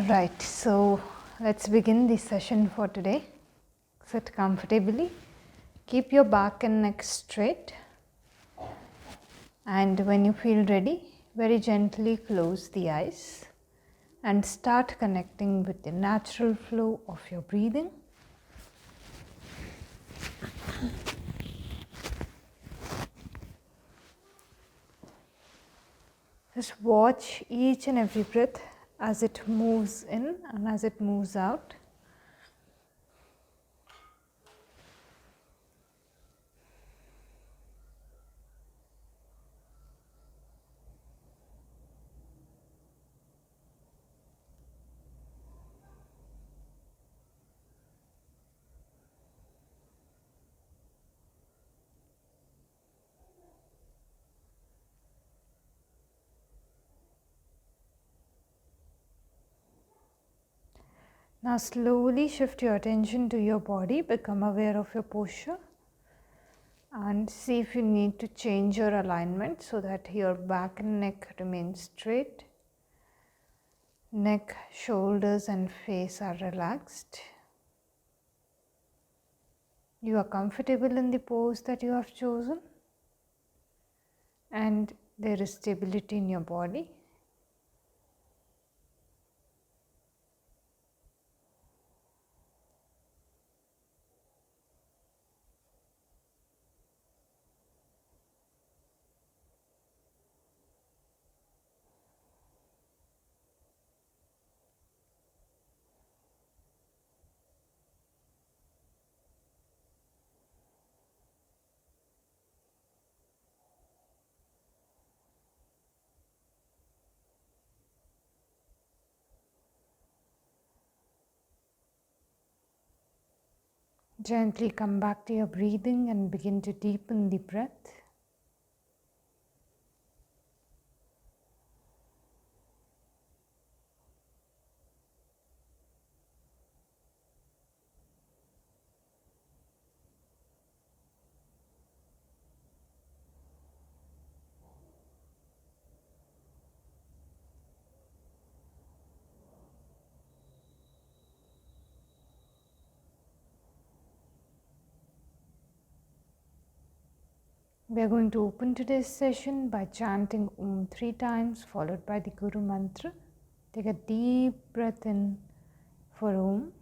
Alright, so let's begin the session for today. Sit comfortably, keep your back and neck straight, and when you feel ready, very gently close the eyes and start connecting with the natural flow of your breathing. Just watch each and every breath as it moves in and as it moves out. Now slowly shift your attention to your body, become aware of your posture and see if you need to change your alignment so that your back and neck remain straight. Neck, shoulders and face are relaxed. You are comfortable in the pose that you have chosen and there is stability in your body. Gently come back to your breathing and begin to deepen the breath. We are going to open today's session by chanting Om 3 times followed by the Guru Mantra. Take a deep breath in for Om.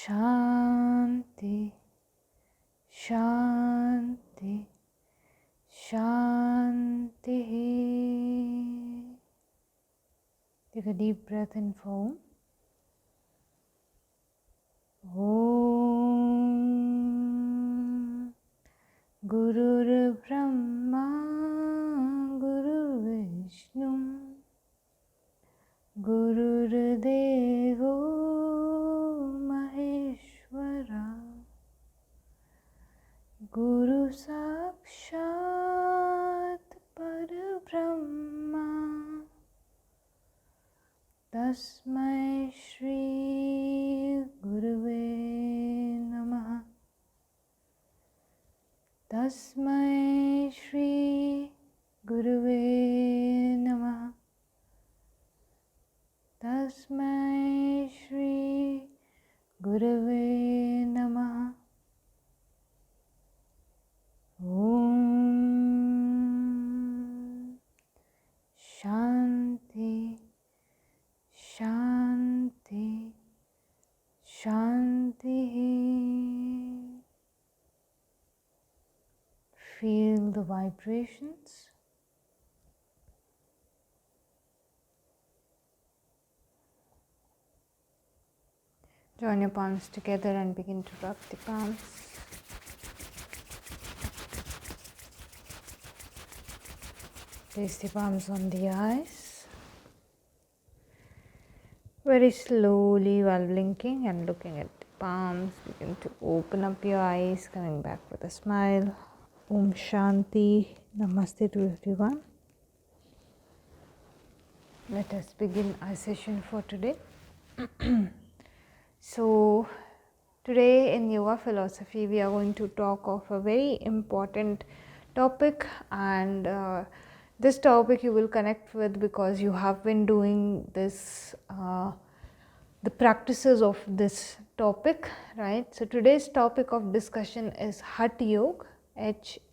Shanti, Shanti, Shanti. Take a deep breath in for Om. Gurur Brahma, Gurur Vishnu, Gurur Devo Maheshwara, Guru Sakshat Parabrahma, Tasmai Shri Gurave Namaha, Tasmai Shri Gurave Namaha, Tasmai Shri Gurave Namaha. Om Shanti, Shanti, Shanti. Feel the vibrations. Join your palms together and begin to rub the palms. Place the palms on the eyes. Very slowly, while blinking and looking at the palms, begin to open up your eyes, coming back with a smile. Om Shanti. Namaste to everyone. Let us begin our session for today. So, today in yoga philosophy, we are going to talk of a very important topic, and this topic you will connect with because you have been doing this, the practices of this topic, right? So, today's topic of discussion is Hatha Yoga, Hatha,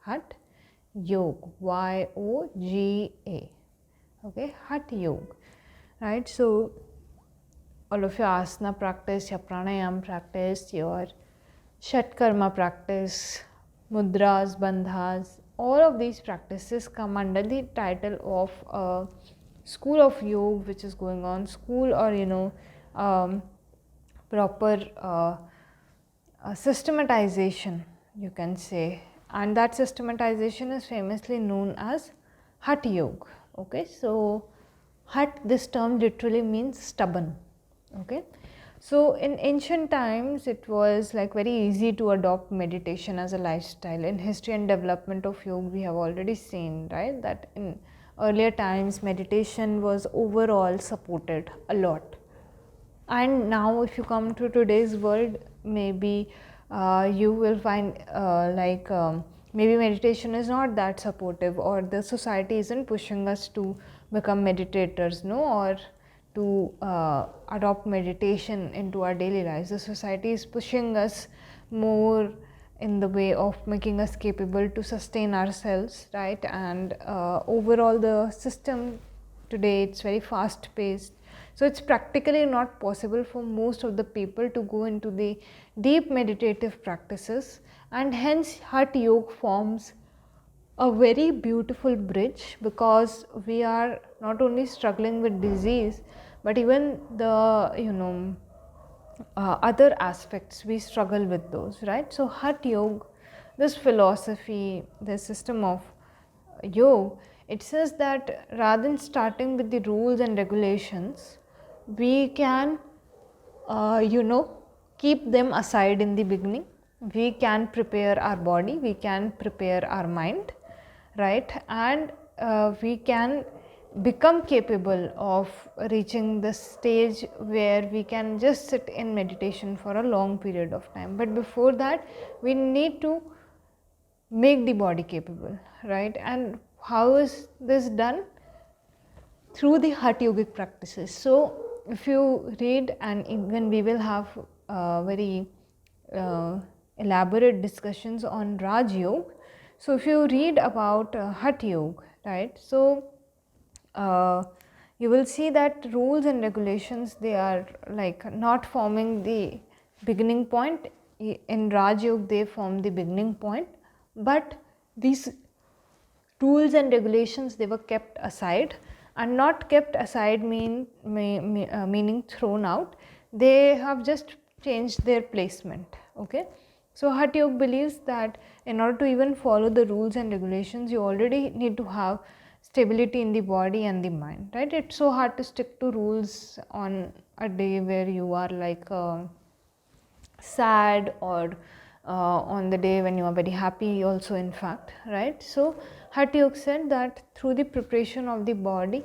Hatha Yoga, Yoga, okay, Hatha Yoga, right? So, all of your asana practice, your pranayama practice, your shatkarma practice, mudras, bandhas, all of these practices come under the title of a school of yoga which is going on, school or proper systematization, you can say, and that systematization is famously known as Hatha Yoga. Okay, so Hat, this term literally means stubborn. Okay, so in ancient times it was like very easy to adopt meditation as a lifestyle. In history and development of yoga, we have already seen, right, that in earlier times meditation was overall supported a lot. And now if you come to today's world, maybe you will find maybe meditation is not that supportive, or the society isn't pushing us to become meditators, no, or to adopt meditation into our daily lives. The society is pushing us more in the way of making us capable to sustain ourselves, right? And overall the system today, it's very fast paced. So it's practically not possible for most of the people to go into the deep meditative practices, and hence Hatha Yoga forms a very beautiful bridge, because we are not only struggling with disease, but even the other aspects, we struggle with those, right? So Hatha Yoga, this philosophy, this system of yoga, it says that rather than starting with the rules and regulations, we can keep them aside in the beginning. We can prepare our body, we can prepare our mind, right? And we can become capable of reaching the stage where we can just sit in meditation for a long period of time. But before that, we need to make the body capable, right? And how is this done? Through the Hatha Yogic practices. So if you read, and even we will have very elaborate discussions on Raj Yoga. So if you read about Hatha Yoga, right, so you will see that rules and regulations, they are like not forming the beginning point. In Raj Yoga, they form the beginning point, but these rules and regulations, they were kept aside. And not kept aside meaning thrown out. They have just changed their placement. Okay, so Hatha Yoga believes that in order to even follow the rules and regulations, you already need to have stability in the body and the mind, right? It's so hard to stick to rules on a day where you are like sad, or on the day when you are very happy also, in fact, right? So Hatha Yoga said that through the preparation of the body,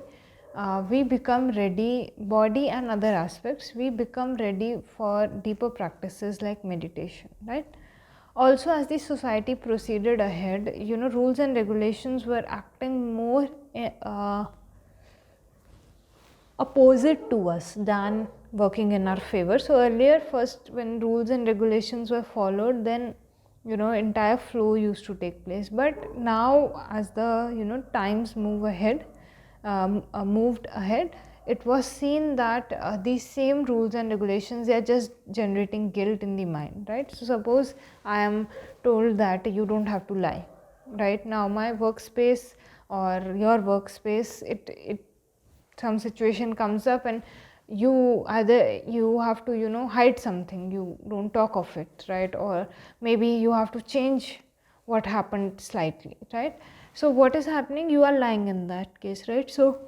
we become ready, body and other aspects, we become ready for deeper practices like meditation, right? Also, as the society proceeded ahead, rules and regulations were acting more opposite to us than working in our favor. So earlier, first when rules and regulations were followed, then entire flow used to take place. But now, as the times moved ahead, it was seen that these same rules and regulations, they are just generating guilt in the mind, right? So suppose I am told that you don't have to lie. Right now my workspace or your workspace, it some situation comes up and you have to hide something, you don't talk of it, right? Or maybe you have to change what happened slightly, right? So what is happening? You are lying in that case, right? So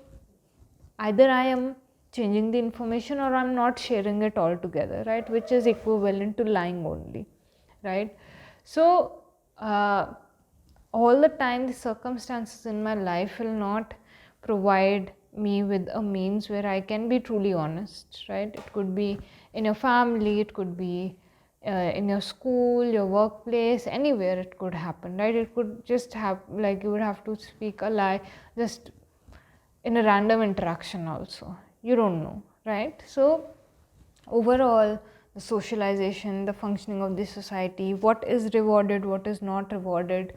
either I am changing the information or I'm not sharing it altogether, right? Which is equivalent to lying only, right? So all the time the circumstances in my life will not provide me with a means where I can be truly honest, right? It could be in your family, it could be in your school, your workplace, anywhere it could happen, right? It could just have, like, you would have to speak a lie just in a random interaction also, you don't know, right? So overall, the socialization, the functioning of the society, what is rewarded, what is not rewarded,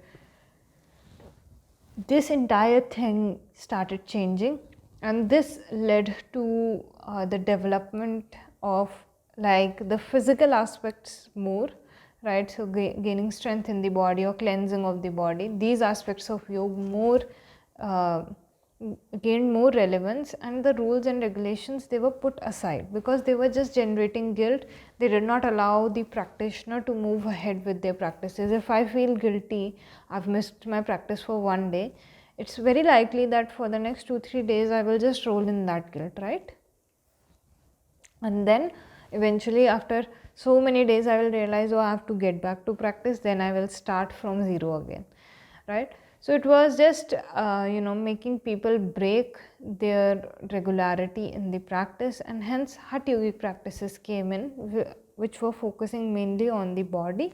this entire thing started changing, and this led to the development of, like, the physical aspects more, right? So gaining strength in the body or cleansing of the body, these aspects of yoga more gained more relevance, and the rules and regulations, they were put aside because they were just generating guilt. They did not allow the practitioner to move ahead with their practices. If I feel guilty, I've missed my practice for one day, it's very likely that for the next 2-3 days I will just roll in that guilt, right? And then eventually after so many days I will realize, oh, I have to get back to practice, then I will start from zero again, right? So it was just making people break their regularity in the practice, and hence Hatha yogic practices came in, which were focusing mainly on the body,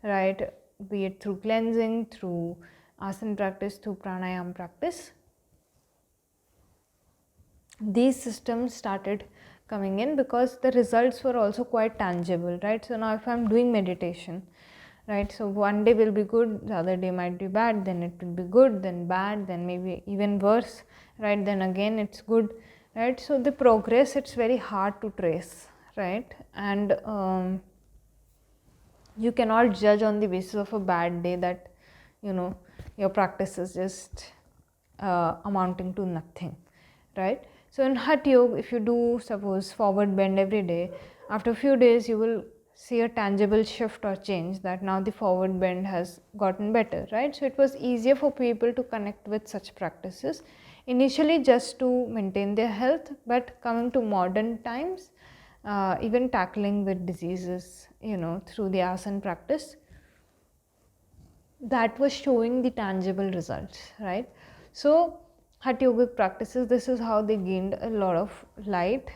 right? Be it through cleansing, through asana practice, through pranayama practice. These systems started coming in because the results were also quite tangible, right? So now if I'm doing meditation, right, so one day will be good, the other day might be bad, then it will be good, then bad, then maybe even worse, right, then again it's good, right? So the progress, it's very hard to trace, right? And you cannot judge on the basis of a bad day that your practice is just amounting to nothing, right? So in Hatha Yoga, if you do suppose forward bend every day, after a few days you will see a tangible shift or change, that now the forward bend has gotten better, right? So it was easier for people to connect with such practices initially just to maintain their health, but coming to modern times, even tackling with diseases through the asana practice, that was showing the tangible results, right? So Hatha yogic practices, this is how they gained a lot of light,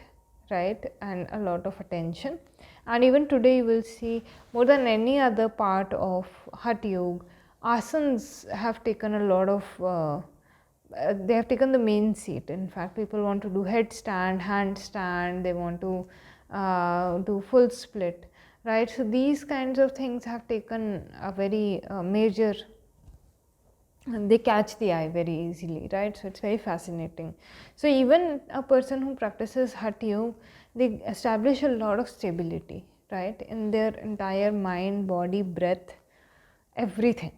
right, and a lot of attention. And even today you will see, more than any other part of Hatha yoga, asanas have taken a lot of they have taken the main seat. In fact, people want to do headstand, handstand, they want to do full split, right? So these kinds of things have taken a very major, they catch the eye very easily, right? So it's very fascinating. So even a person who practices Hatha yoga, they establish a lot of stability, right, in their entire mind, body, breath, everything,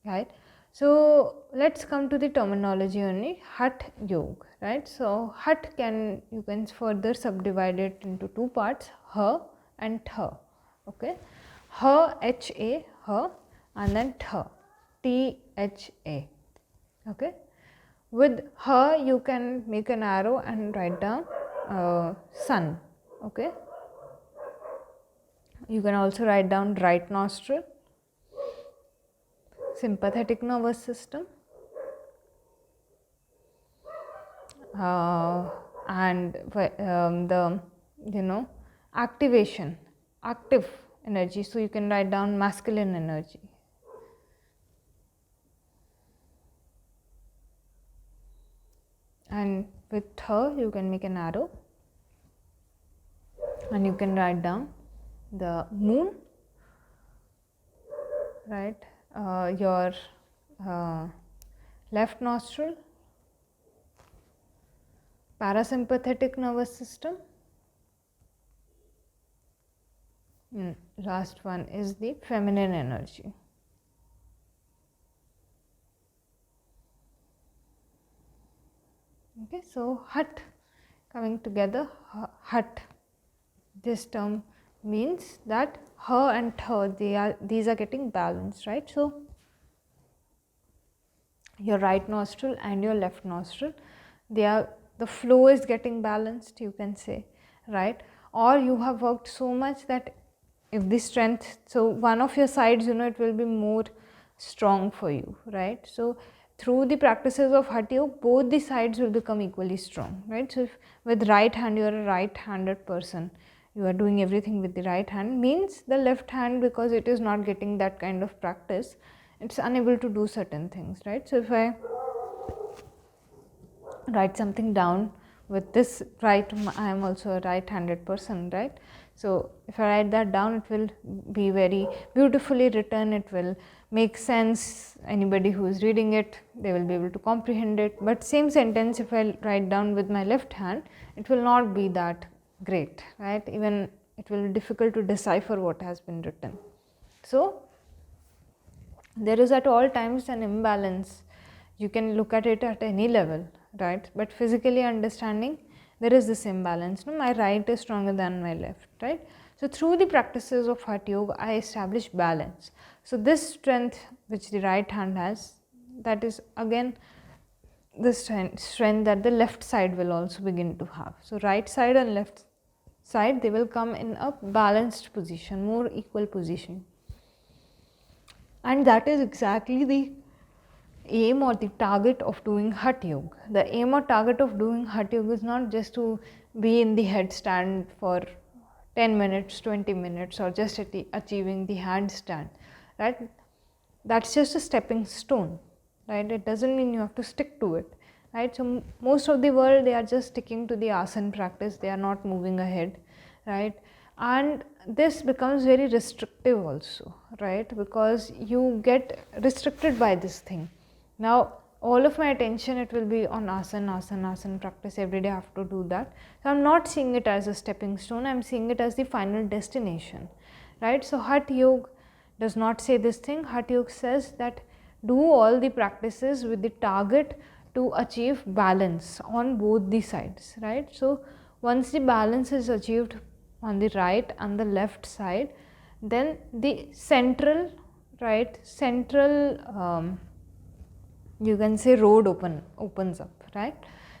right? So let's come to the terminology only, Hatha yoga, right? So Hatha, you can further subdivide it into two parts, Ha and Tha, okay? Ha, H-A, Ha, and then Tha, T-H-A, okay? With Ha, you can make an arrow and write down sun, okay? You can also write down right nostril, sympathetic nervous system, and the activation, active energy, so you can write down masculine energy. And with her you can make an arrow and you can write down the moon, right, your left nostril, parasympathetic nervous system, and last one is the feminine energy. Okay, so Hatha coming together, Hat. This term means that her and her, these are getting balanced, right? So your right nostril and your left nostril, the flow is getting balanced, you can say, right? Or you have worked so much that if the strength, so one of your sides, it will be more strong for you, right? So through the practices of Hatha Yoga, both the sides will become equally strong, right? So if with right hand you are a right-handed person, you are doing everything with the right hand, means the left hand, because it is not getting that kind of practice, it's unable to do certain things, right? So if I write something down with this right, I am also a right-handed person, right? So if I write that down, it will be very beautifully written, it will make sense, anybody who is reading it, they will be able to comprehend it. But same sentence, if I write down with my left hand, it will not be that great, right? Even it will be difficult to decipher what has been written. So there is at all times an imbalance. You can look at it at any level, right? But physically understanding, there is this imbalance. No, my right is stronger than my left, right? So through the practices of Hatha Yoga, I establish balance. So this strength which the right hand has, that is again the strength that the left side will also begin to have. So right side and left side, they will come in a balanced position, more equal position. And that is exactly the aim or the target of doing Hatha Yoga. The aim or target of doing Hatha Yoga is not just to be in the headstand for 10 minutes, 20 minutes, or just achieving the handstand, right? That's just a stepping stone, right? It doesn't mean you have to stick to it, right? So most of the world, they are just sticking to the asana practice, they are not moving ahead, right? And this becomes very restrictive also, right? Because you get restricted by this thing. Now all of my attention, it will be on asana practice. Every day I have to do that. So I'm not seeing it as a stepping stone, I'm seeing it as the final destination, right? So Hatha Yoga does not say this thing. Hatha Yoga says that do all the practices with the target to achieve balance on both the sides, right? So once the balance is achieved on the right and the left side, then the central, right, you can say road opens up, right?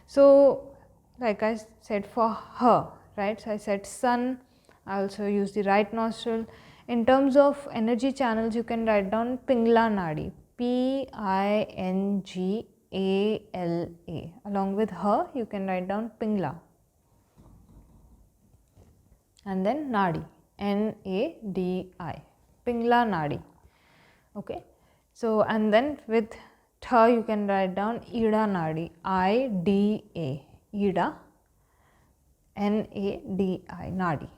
So like I said for her, right, so I said sun, I also use the right nostril. In terms of energy channels, you can write down Pingla Nadi, Pingala. Along with her, you can write down Pingla. And then Nadi, Nadi, Pingla Nadi. Okay, so and then with Tha you can write down Ida Nadi, Ida, Ida, Nadi, Nadi.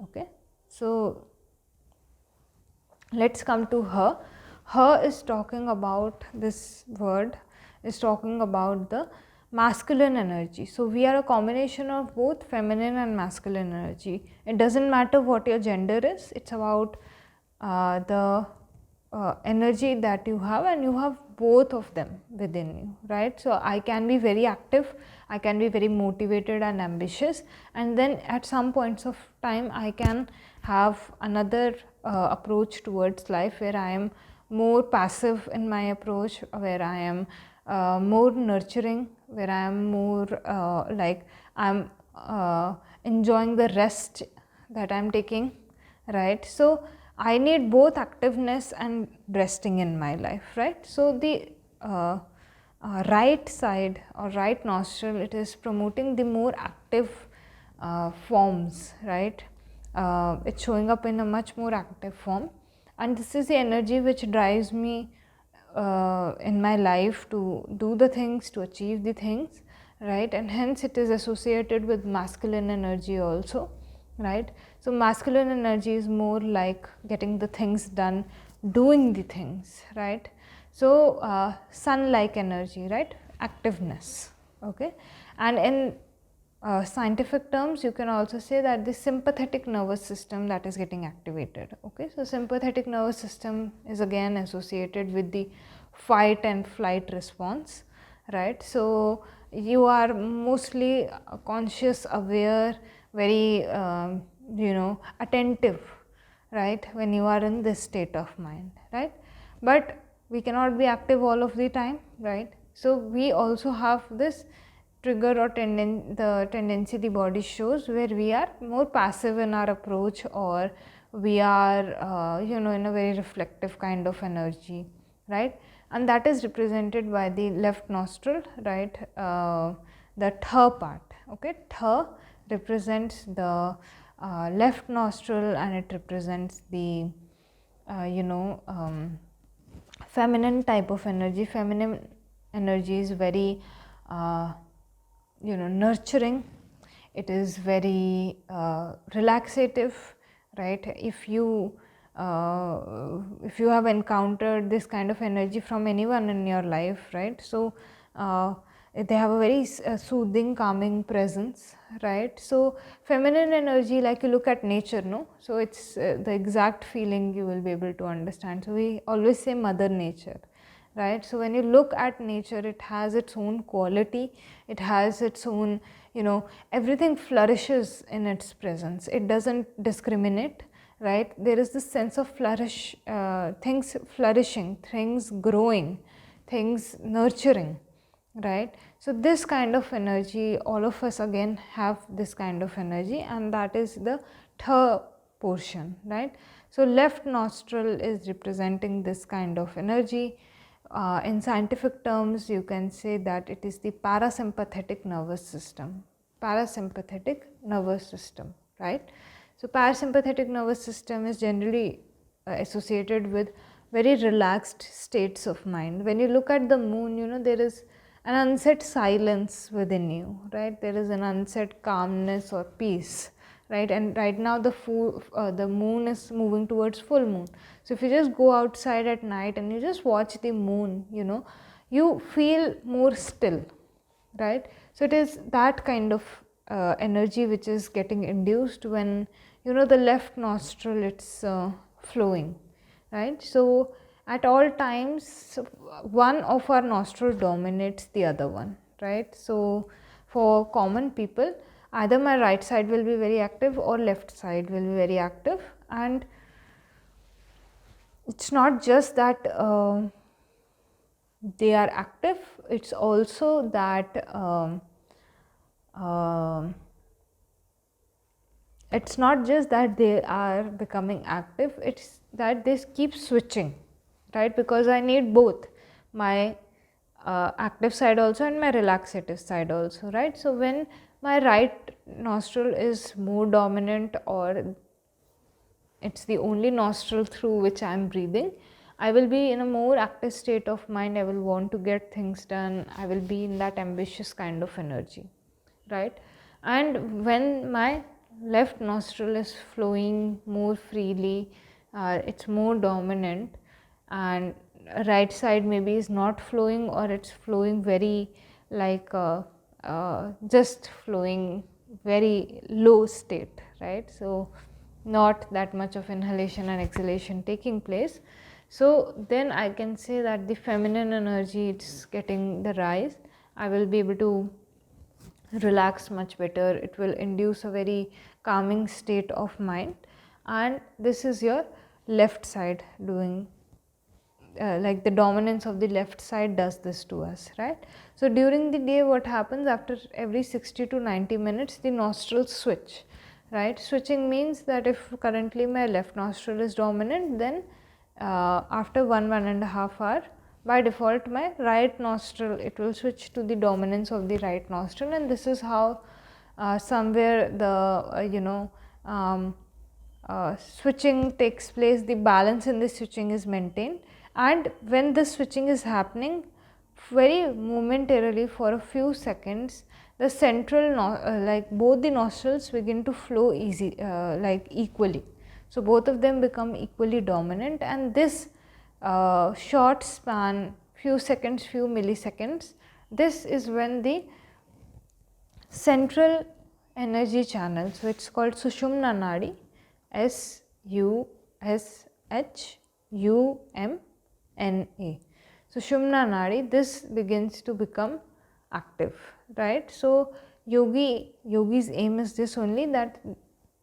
Okay, so let's come to her. Her is talking about, this word is talking about the masculine energy. So we are a combination of both feminine and masculine energy. It doesn't matter what your gender is, it's about the energy that you have, and you have both of them within you, right? So I can be very active, I can be very motivated and ambitious, and then at some points of time I can have another approach towards life where I am more passive in my approach, where I am more nurturing, where I am more like I am enjoying the rest that I am taking, right? So I need both activeness and resting in my life, right? So the right side or right nostril, it is promoting the more active forms, right? It's showing up in a much more active form, and this is the energy which drives me in my life to do the things, to achieve the things, right? And hence it is associated with masculine energy also, right? So masculine energy is more like getting the things done, doing the things, right? So sun-like energy, right? Activeness, okay? And in scientific terms, you can also say that the sympathetic nervous system that is getting activated, okay? So sympathetic nervous system is again associated with the fight and flight response, right? So you are mostly conscious, aware, very attentive, right, when you are in this state of mind, right? But we cannot be active all of the time, right? So we also have this trigger or the tendency the body shows where we are more passive in our approach, or we are in a very reflective kind of energy, right? And that is represented by the left nostril, right? The th part, okay? Th represents the left nostril, and it represents the feminine type of energy. Feminine energy is very nurturing. It is very relaxative, right? If you have encountered this kind of energy from anyone in your life, right? So they have a very soothing, calming presence, right? So feminine energy, like you look at nature, no? So it's the exact feeling you will be able to understand. So we always say Mother Nature, right? So when you look at nature, it has its own quality, it has its own, everything flourishes in its presence. It doesn't discriminate, right? There is this sense of things flourishing, things growing, things nurturing, right? So this kind of energy, all of us again have this kind of energy, and that is the th portion, right? So left nostril is representing this kind of energy. In scientific terms, you can say that it is the parasympathetic nervous system. Parasympathetic nervous system, right? So parasympathetic nervous system is generally associated with very relaxed states of mind. When you look at the moon, there is an unsaid silence within you, right? There is an unsaid calmness or peace, right? And right now the moon is moving towards full moon. So if you just go outside at night and you just watch the moon, you feel more still, right? So it is that kind of energy which is getting induced when the left nostril, it's flowing, right? So at all times one of our nostril dominates the other one, right? So for common people, either my right side will be very active or left side will be very active. And it's not just that they are active, it's also that it's not just that they are becoming active, it's that they keep switching, right? Because I need both my active side also and my relaxative side also, right? So when my right nostril is more dominant, or it's the only nostril through which I am breathing, I will be in a more active state of mind. I will want to get things done. I will be in that ambitious kind of energy, right? And when my left nostril is flowing more freely, it's more dominant, and right side maybe is not flowing, or it's flowing very like just flowing very low state, right? So not that much of inhalation and exhalation taking place. So then I can say that the feminine energy, it's getting the rise. I will be able to relax much better. It will induce a very calming state of mind, and this is your left side doing like the dominance of the left side does this to us, right? So during the day, what happens, after every 60 to 90 minutes the nostrils switch, right? Switching means that if currently my left nostril is dominant, then after 1.5 hours, by default my right nostril, it will switch to the dominance of the right nostril. And this is how somewhere the switching takes place, the balance in the switching is maintained. And when this switching is happening, very momentarily, for a few seconds, the central like both the nostrils begin to flow like equally. So both of them become equally dominant, and this short span, few seconds, few milliseconds, this is when the central energy channel, so it's called Sushumna Nadi, SUSHUMNA. Sushumna Nadi, this begins to become active, right? So yogi's aim is this only, that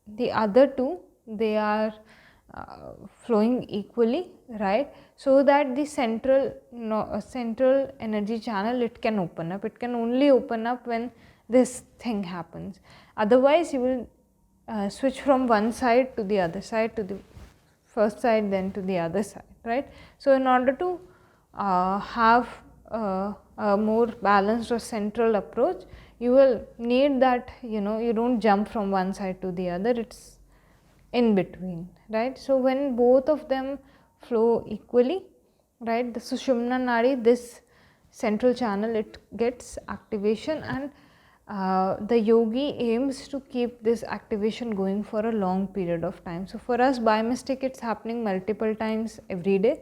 the other two, they are flowing equally, right? So that the central energy channel, it can open up. It can only open up when this thing happens. Otherwise, you will switch from one side to the other side, to the first side, then to the other side, right? So in order to have a more balanced or central approach, you will need that, you don't jump from one side to the other, it's in between, right? So when both of them flow equally, right, the Sushumna Nadi, this central channel, it gets activation, and the yogi aims to keep this activation going for a long period of time. So for us, by mistake, it's happening multiple times every day,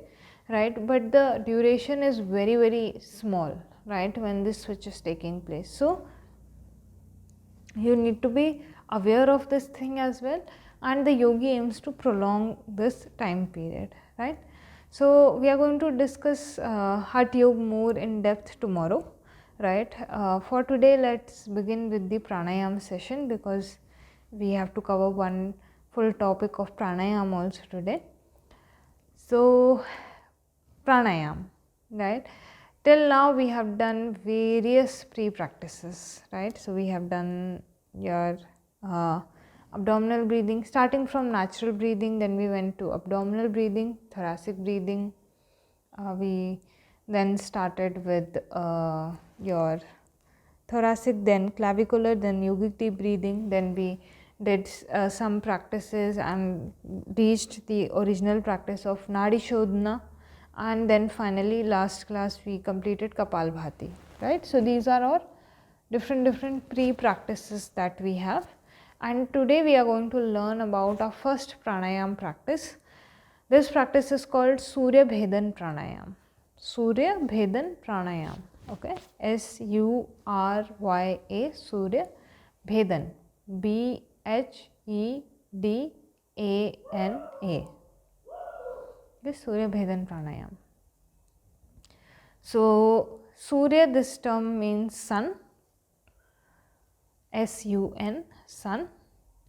right? But the duration is very, very small, right, when this switch is taking place. So you need to be aware of this thing as well, and the yogi aims to prolong this time period, right? So we are going to discuss Hatha Yoga more in depth tomorrow, right? For today, let's begin with the Pranayama session, because we have to cover one full topic of Pranayama also today. So Pranayama, right? Till now we have done various pre-practices, right? So we have done your abdominal breathing, starting from natural breathing, then we went to abdominal breathing, thoracic breathing. We then started with your thoracic, then clavicular, then yogic deep breathing. Then we did some practices and reached the original practice of Nadi Shodhana, and then finally last class we completed Kapalbhati, right? So these are all different pre-practices that we have. And today we are going to learn about our first pranayama practice. This practice is called Surya Bhedan Pranayama. Surya Bhedan Pranayama, okay? Surya, Surya Bhedan, Bhedana. This Surya Bhedan Pranayama. So Surya, this term means sun, S-U-N, sun,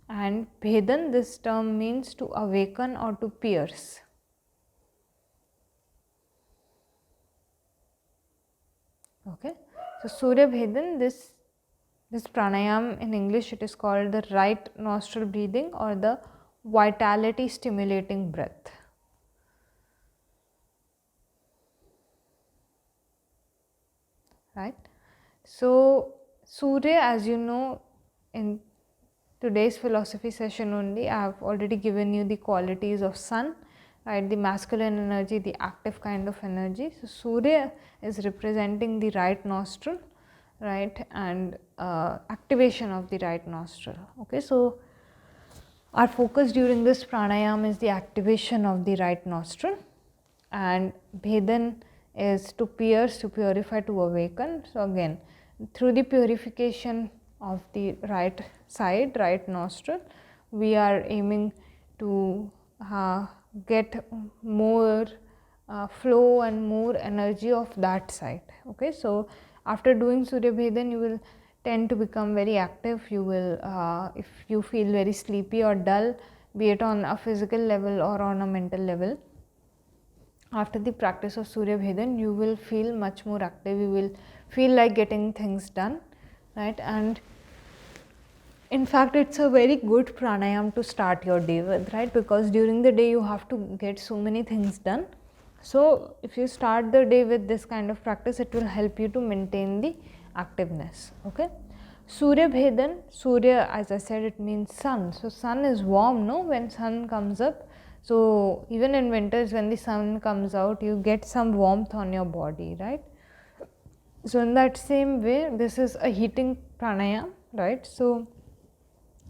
and Bhedan, this term means to awaken or to pierce. Okay, so Surya Bhedan, this pranayam, in English it is called the right nostril breathing or the vitality stimulating breath. Right. So Surya, as you know, in today's philosophy session only, I have already given you the qualities of sun, right? The masculine energy, the active kind of energy. So Surya is representing the right nostril, right, and activation of the right nostril. Okay, so our focus during this pranayama is the activation of the right nostril, and Bhedan is to pierce, to purify, to awaken. So again, through the purification of the right side, right nostril, we are aiming to get more flow and more energy of that side. Okay, so after doing Surya Bhedan, you will tend to become very active. You will, if you feel very sleepy or dull, be it on a physical level or on a mental level, after the practice of Surya Bhedan, you will feel much more active. You will feel like getting things done, right? And in fact, it's a very good pranayam to start your day with, right? Because during the day you have to get so many things done. So if you start the day with this kind of practice, it will help you to maintain the activeness. Okay. Surya Bhedan, Surya, as I said, it means sun. So sun is warm, no? When sun comes up. So even in winters, when the sun comes out, you get some warmth on your body, right? So in that same way, this is a heating pranayam, right? So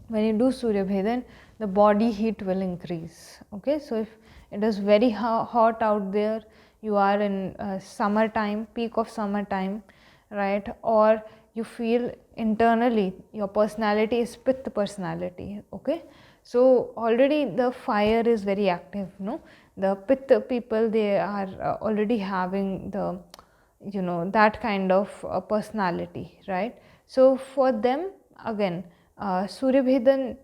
when you do Surya Bhedan, the body heat will increase. Okay, so if it is very hot out there, you are in summertime, peak of summertime, right? Or you feel internally your personality is Pitta personality. Okay, So already the fire is very active, no? The Pitta people, they are already having the, that kind of personality, right? So for them, again, Suryabhedan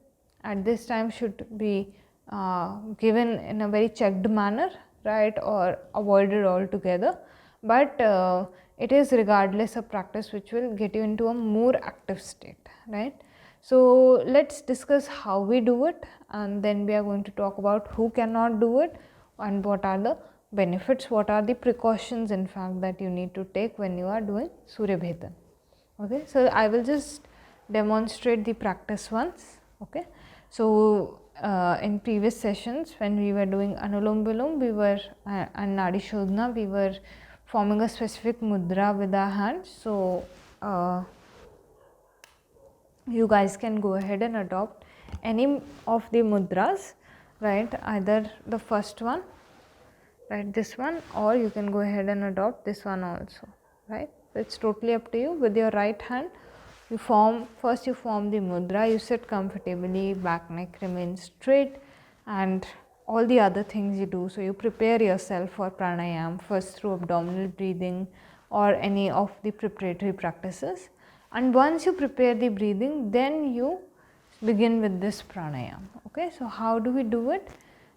at this time should be given in a very checked manner, right, or avoided altogether. But it is regardless a practice which will get you into a more active state, right? So let's discuss how we do it, and then we are going to talk about who cannot do it and what are the benefits, what are the precautions in fact that you need to take when you are doing Suryabhedan. Okay, so I will just demonstrate the practice once. Okay, so in previous sessions when we were doing Anulom Vilom, we were and Nadi Shodhana, we were forming a specific mudra with our hands. So you guys can go ahead and adopt any of the mudras, right, either the first one, right, this one, or you can go ahead and adopt this one also, right. So it's totally up to you. With your right hand you form the mudra, you sit comfortably, back neck remains straight, and all the other things you do. So you prepare yourself for pranayam first through abdominal breathing or any of the preparatory practices, and once you prepare the breathing, then you begin with this pranayam. Okay, so how do we do it?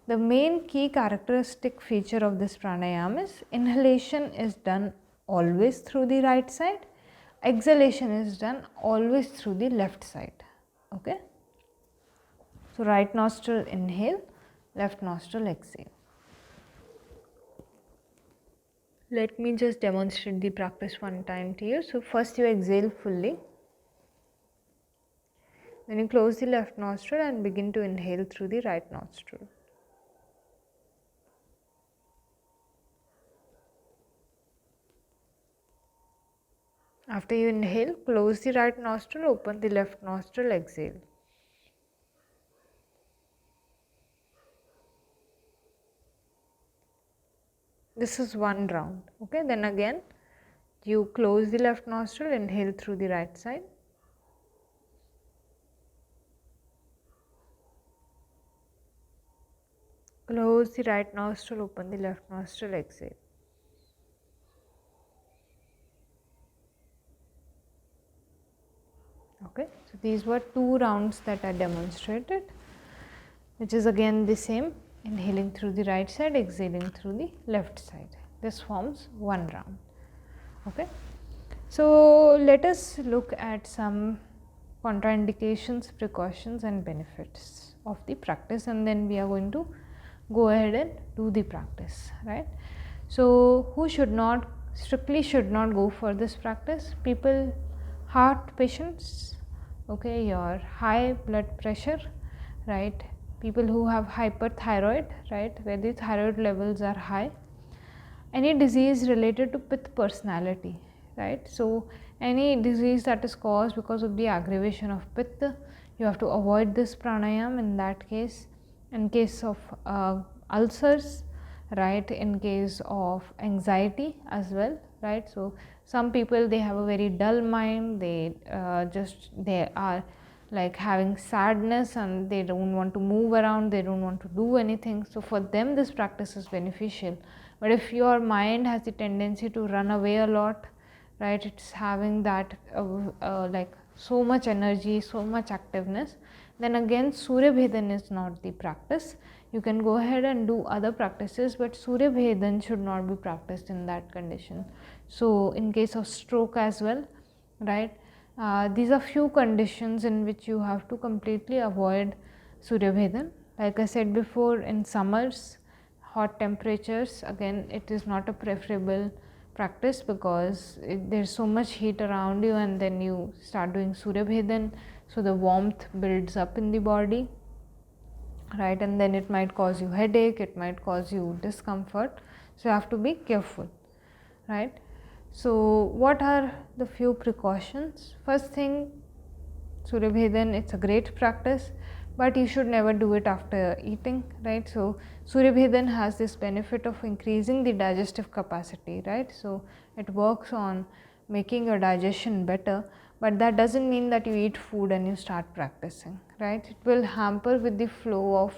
The main key characteristic feature of this pranayam is inhalation is done always through the right side, exhalation is done always through the left side. Okay, so right nostril inhale, left nostril exhale. Let me just demonstrate the practice one time to you. So first you exhale fully, then you close the left nostril and begin to inhale through the right nostril. After you inhale, close the right nostril, open the left nostril, exhale. This is one round. Okay, then again you close the left nostril, inhale through the right side. Close the right nostril, open the left nostril, exhale. Okay, so these were 2 rounds that I demonstrated, which is again the same, inhaling through the right side, exhaling through the left side. This forms 1 round. Okay, so let us look at some contraindications, precautions and benefits of the practice, and then we are going to go ahead and do the practice, right? So who strictly should not go for this practice? People, heart patients, okay, your high blood pressure, right, people who have hyperthyroid, right, where the thyroid levels are high, any disease related to Pitta personality, right. So any disease that is caused because of the aggravation of Pitta, you have to avoid this pranayam in that case. In case of ulcers, right, in case of anxiety as well, right. So some people, they have a very dull mind, they are like having sadness and they don't want to move around, they don't want to do anything. So for them this practice is beneficial. But if your mind has the tendency to run away a lot, right, it's having that like so much energy, so much activeness, then again Suryabhedan is not the practice. You can go ahead and do other practices, but Suryabhedan should not be practiced in that condition. So in case of stroke as well, right, these are few conditions in which you have to completely avoid Suryabhedan. Like I said before, in summers, hot temperatures, again it is not a preferable practice because there's so much heat around you, and then you start doing Suryabhedan, so the warmth builds up in the body, right, and then it might cause you headache, it might cause you discomfort. So you have to be careful, right. So what are the few precautions? First thing, Suryabhedan, it's a great practice, but you should never do it after eating, right. So Suryabhedan has this benefit of increasing the digestive capacity, right. So it works on making your digestion better, but that doesn't mean that you eat food and you start practicing, right? It will hamper with the flow of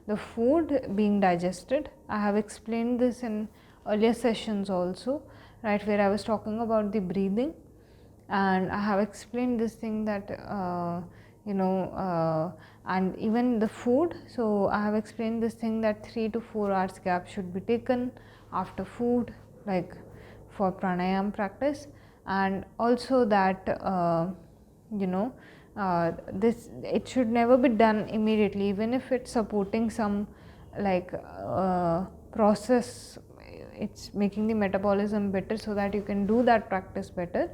the food being digested. I have explained this in earlier sessions also, right, where I was talking about the breathing, and I have explained this thing that and even the food. So I have explained this thing that 3 to 4 hours gap should be taken after food, like for pranayama practice, and also that this, it should never be done immediately, even if it's supporting some like process, it's making the metabolism better so that you can do that practice better,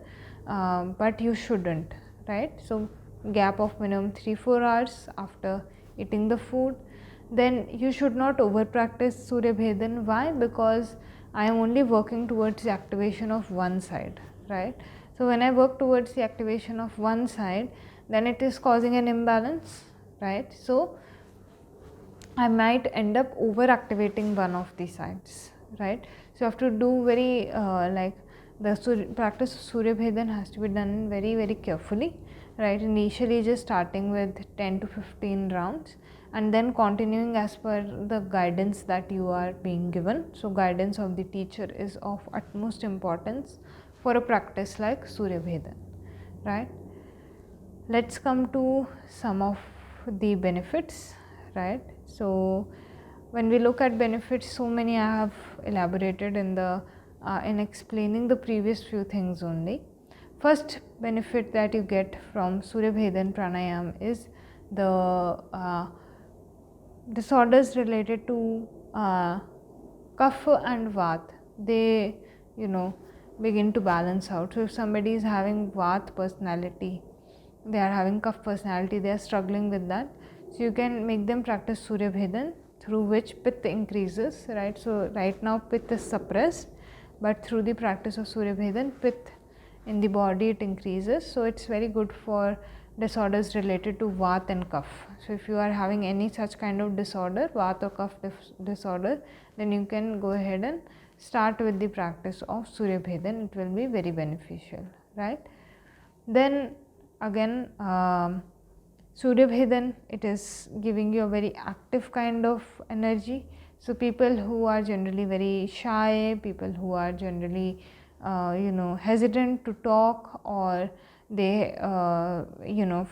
but you shouldn't, right? So gap of minimum 3-4 hours after eating the food. Then you should not over practice Surya Bhedan. Why? Because I am only working towards the activation of one side, right? So when I work towards the activation of one side, then it is causing an imbalance, right? So I might end up over activating one of the sides, right? So you have to do very the practice of Surya Bhedan has to be done very, very carefully, right? Initially just starting with 10 to 15 rounds and then continuing as per the guidance that you are being given. So guidance of the teacher is of utmost importance for a practice like Surya Bhedan, right? Let's come to some of the benefits, right? So when we look at benefits, so many I have elaborated in the in explaining the previous few things only. First benefit that you get from Surya Bhedan pranayam is the disorders related to kapha and vata. They begin to balance out. So if somebody is having vata personality, they are having kapha personality, they are struggling with that, so you can make them practice Surya Bhedan, through which pitta increases, right? So right now pitta is suppressed, but through the practice of Surya Bhedan, pitta in the body it increases. So it's very good for disorders related to vata and kapha. So if you are having any such kind of disorder, vata or kapha disorder, then you can go ahead and start with the practice of Surya Bhedan. It will be very beneficial, right? Then again, Surya Bhedan, it is giving you a very active kind of energy. So people who are generally very shy, people who are generally hesitant to talk, or they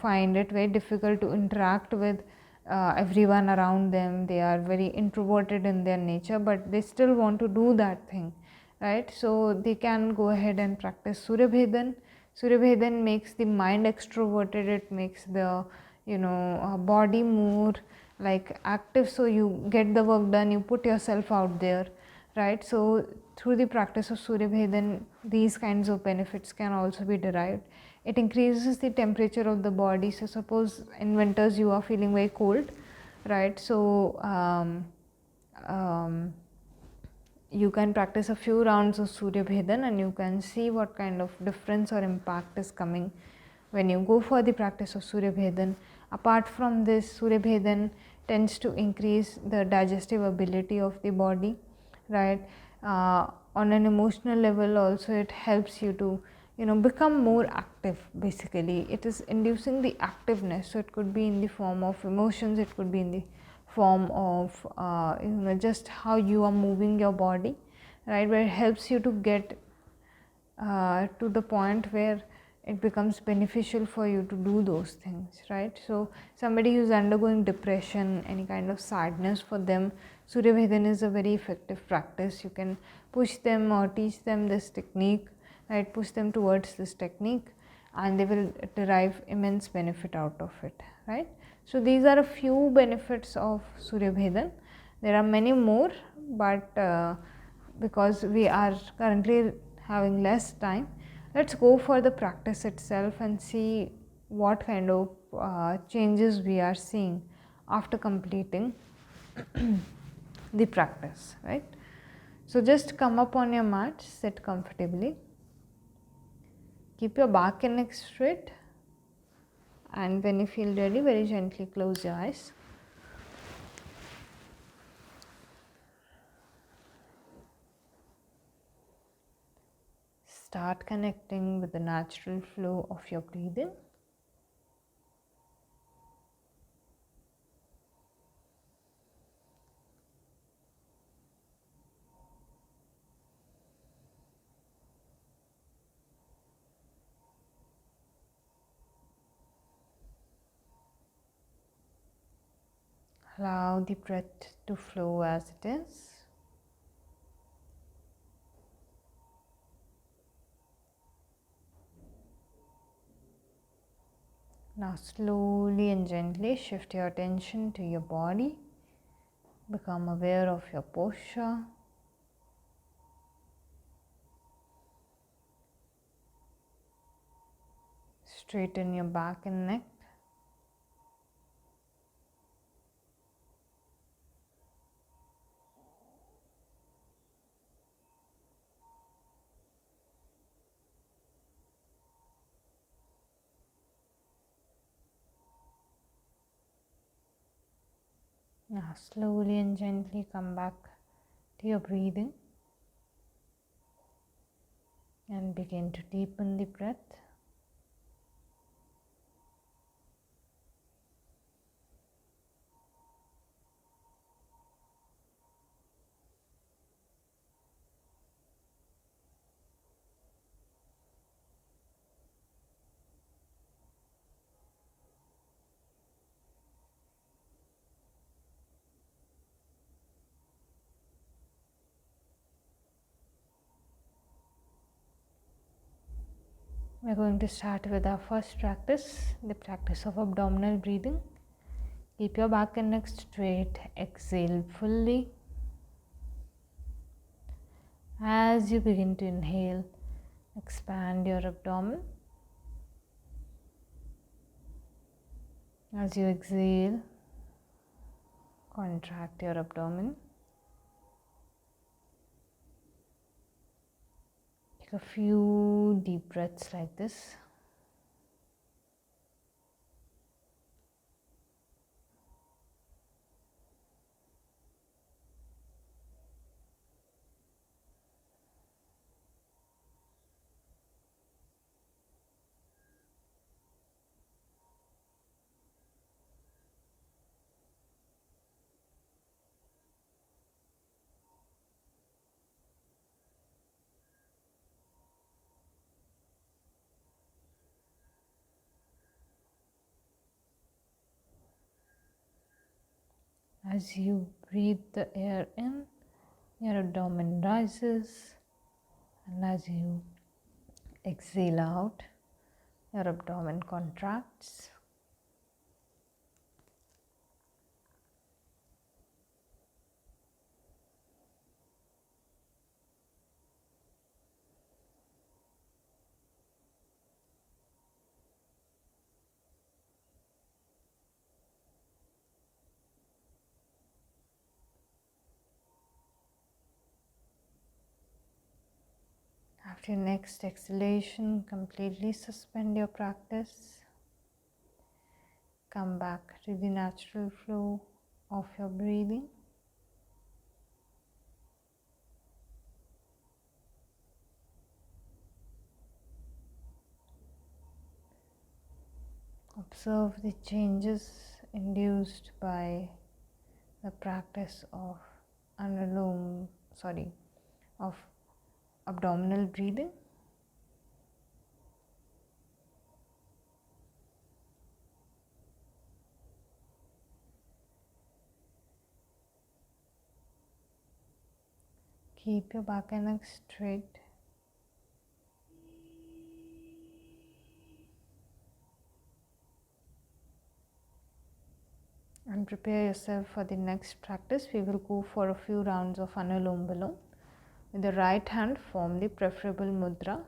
find it very difficult to interact with everyone around them, they are very introverted in their nature, but they still want to do that thing, right? So they can go ahead and practice Surya Bhedan. Surya Bhedan makes the mind extroverted, it makes the body more like active, so you get the work done, you put yourself out there, right? So through the practice of Surya Bhedan, these kinds of benefits can also be derived. It increases the temperature of the body. So suppose in winters you are feeling very cold, right? So you can practice a few rounds of Surya Bhedan and you can see what kind of difference or impact is coming when you go for the practice of Surya Bhedan. Apart from this, Surya Bhedan tends to increase the digestive ability of the body, right? On an emotional level also, it helps you to become more active. Basically, it is inducing the activeness. So it could be in the form of emotions, it could be in the form of just how you are moving your body, right? Where it helps you to get to the point where it becomes beneficial for you to do those things, right? So somebody who's undergoing depression, any kind of sadness, for them Surya Bhedan is a very effective practice. You can push them or teach them this technique, right? Push them towards this technique and they will derive immense benefit out of it, right? So these are a few benefits of Surya Bhedan. There are many more, but because we are currently having less time, let's go for the practice itself and see what kind of changes we are seeing after completing the practice, right? So just come up on your mat, sit comfortably, keep your back and neck straight, and when you feel ready, very gently close your eyes. start connecting with the natural flow of your breathing. Allow the breath to flow as it is. Now slowly and gently shift your attention to your body. Become aware of your posture. Straighten your back and neck. Now slowly and gently come back to your breathing and begin to deepen the breath. We're going to start with our first practice, the practice of abdominal breathing. Keep your back and neck straight. Exhale fully. As you begin to inhale, expand your abdomen. As you exhale, contract your abdomen. Take a few deep breaths like this. As you breathe the air in, your abdomen rises, and as you exhale out, your abdomen contracts. After your next exhalation, completely suspend your practice. Come back to the natural flow of your breathing. Observe the changes induced by the practice of abdominal breathing. Keep your back and neck straight. And prepare yourself for the next practice. We will go for a few rounds of Anulom Vilom. With the right hand, form the preferable mudra.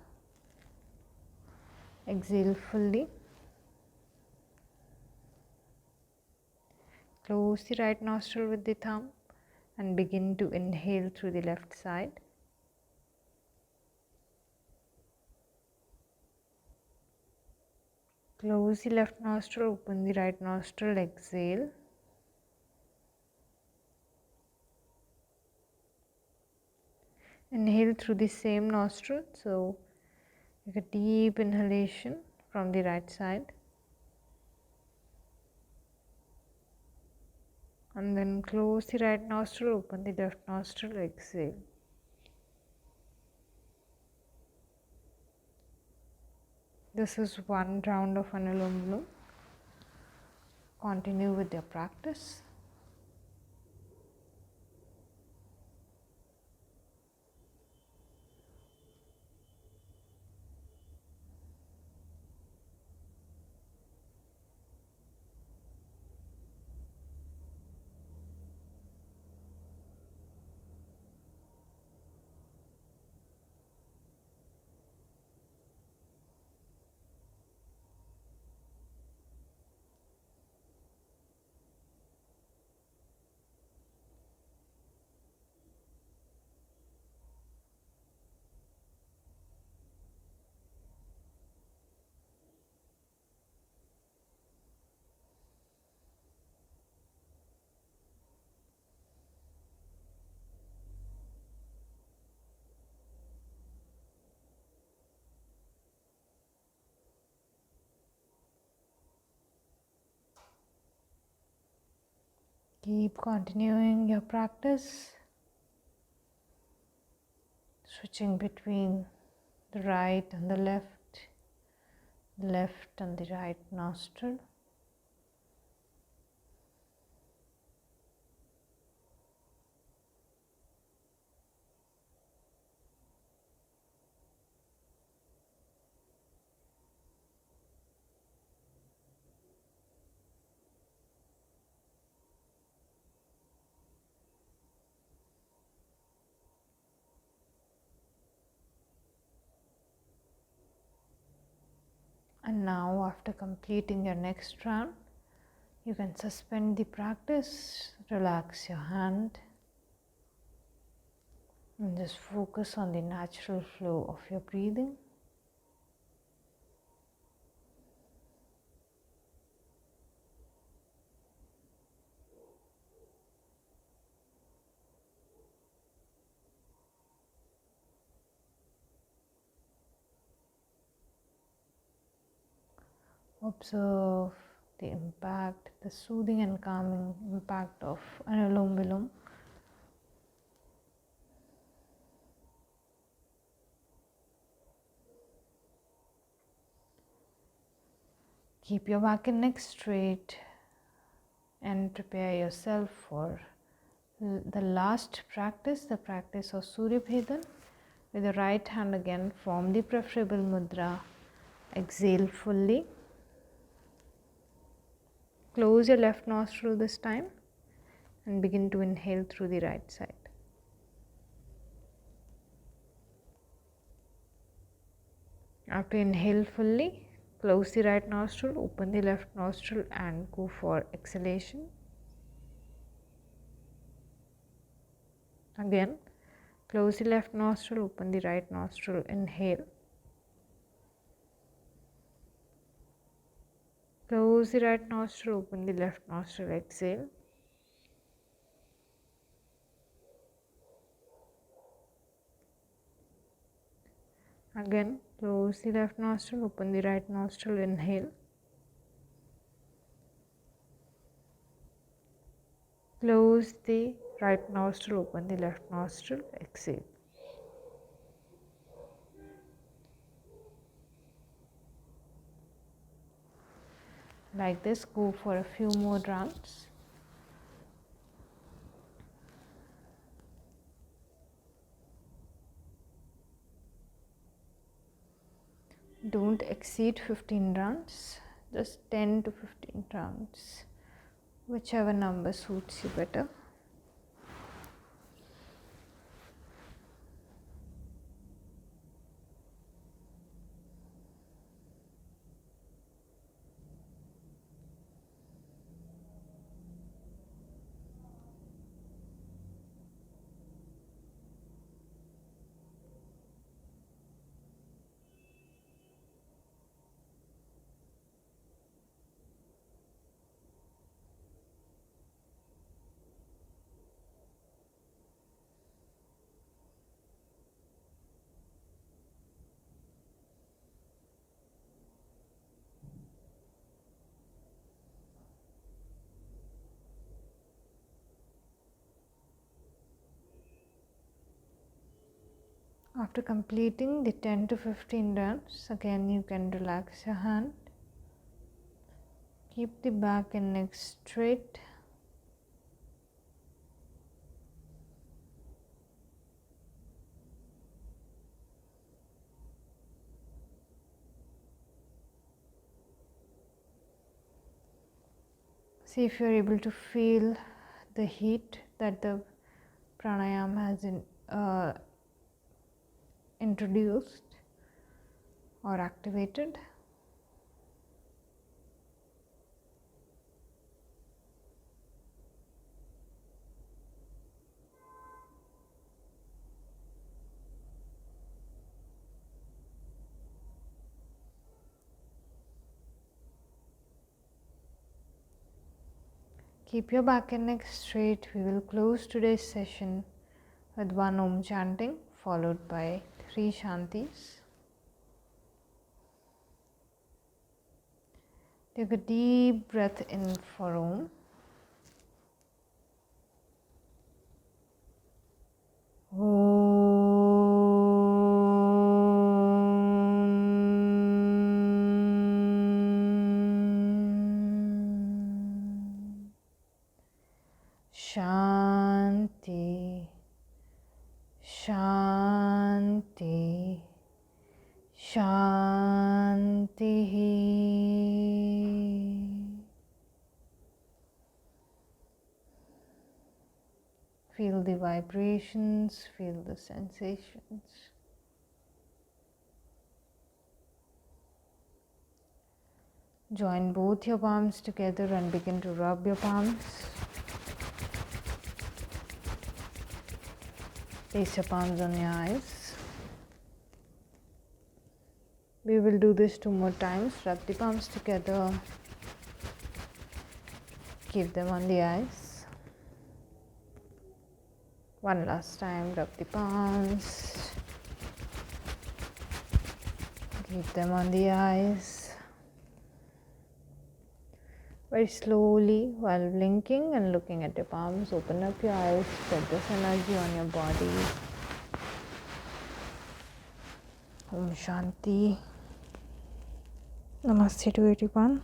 Exhale fully. Close the right nostril with the thumb and begin to inhale through the left side. Close the left nostril, open the right nostril, exhale. Inhale through the same nostril, so Take a deep inhalation from the right side. And then close the right nostril, open the left nostril, exhale. This is one round of Anulom-Vilom. Continue with your practice. Keep continuing your practice, switching between the right and the left and the right nostril. And now, after completing your next round, you can suspend the practice, relax your hand, and just focus on the natural flow of your breathing. Observe the impact, the soothing and calming impact of Anulom-Vilom. Keep your back and neck straight and prepare yourself for the last practice, the practice of Surya Bhedan. With the right hand again, form the preferable mudra. Exhale fully. Close your left nostril this time and begin to inhale through the right side. After inhale fully, close the right nostril, open the left nostril and go for exhalation. Again, close the left nostril, open the right nostril, inhale. Close the right nostril, open the left nostril, exhale. Again, close the left nostril, open the right nostril, inhale. Close the right nostril, open the left nostril, exhale. Like this, go for a few more rounds. Don't exceed 15 rounds, just 10 to 15 rounds, whichever number suits you better. After completing the 10 to 15 rounds, again you can relax your hand. Keep the back and neck straight. See if you are able to feel the heat that the pranayama has introduced or activated. Keep your back and neck straight. We will close today's session with one Om chanting followed by 3 Shantis. Take a deep breath in for Om. Shanti, Shanti, Shanti. Feel the vibrations, feel the sensations. Join both your palms together and begin to rub your palms. Place your palms on your eyes. We will do this 2 more times. Rub the palms together. Keep them on the eyes. One last time. Rub the palms. Keep them on the eyes. Very slowly, while blinking and looking at your palms, open up your eyes, spread this energy on your body. Om Shanti. Namaste to everyone.